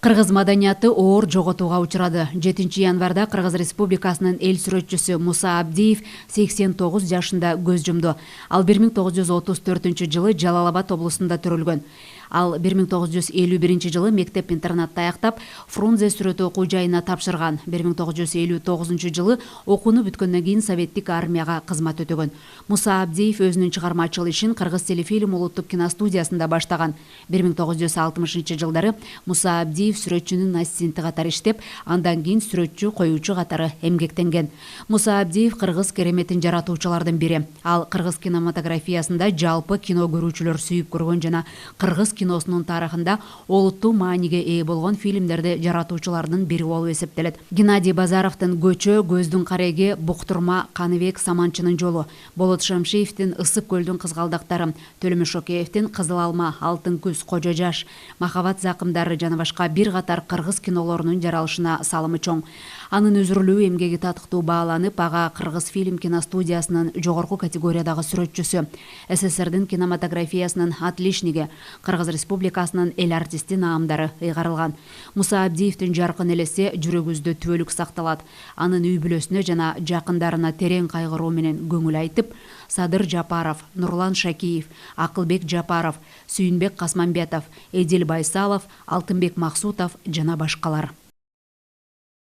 Кыргыз маданияты оор жоготууга учурады. 7 январда Кыргыз Республикасынын эл сүрөтчүсү Муса Абдиев 89 жашында көз жумду. Ал 1934 жылы Жалал Абад облусунда төрөлгөн. Ал 1951 жылы мектеп-интернатты аяктап, Фрунзе сүрөт окуу жайына тапшырган. 1959 жылы окууну бүткөндөн кийин Советтик армияга кызмат өтөгөн. Муса Абдиев өзүнүн чыгармачыл ишин Кыргыз телефильм улуттук киностудиясында баштаган. 1960 жылдары Муса Абдиев сүрөтчүнүн ассистенти катары иштеп, андан кийин сүрөтчү, коюучу катары эмгектенген. Муса Абдиев кыргыз кереметин жаратуучулардын бири. Ал кыргыз кинематографиясында жалпы кино көрүүчүлөр сүйүп көргөн жана кыргыз киносунун тарыхында олуттуу мааниге ээ болгон фильмдерди жаратуучулардын бири болуп эсептелет. Геннадий Базаровдун Көчө, Көздүн кареги, Буктурма, Каныбек Саманчынын жолу, Болот Шамшиевдин Ысык көлдүн кызгалдактары, Төлөмүш Шокеевдин Кызыл алма, Алтын күз, Кожо жаш, Махабат закымдары жана башка бир катар кыргыз кинолорунун жаралышына салымы чоң. Анын өзүрлүү эмгеги татыктуу бааланып, ага Кыргыз фильм киностудиясынын жогорку категориядагы сүрөтчүсү, СССРдин кинематографиясынын отличниги, Кыргыз Республикасынын эл артисти наамдары ыйгарылган. Муса Абдиевдин жаркын элеси жүрөгүбүздө түбөлүк сакталат. Анын үй бүлөсүнө жана жакындарына терең кайгыруу менен көңүл айтып, Садыр Жапаров, Нурлан Шакиев, Акылбек Жапаров, Сүйүнбек Касманбетов, Эдил Байсалов, Алтынбек Максутов жана башкалар.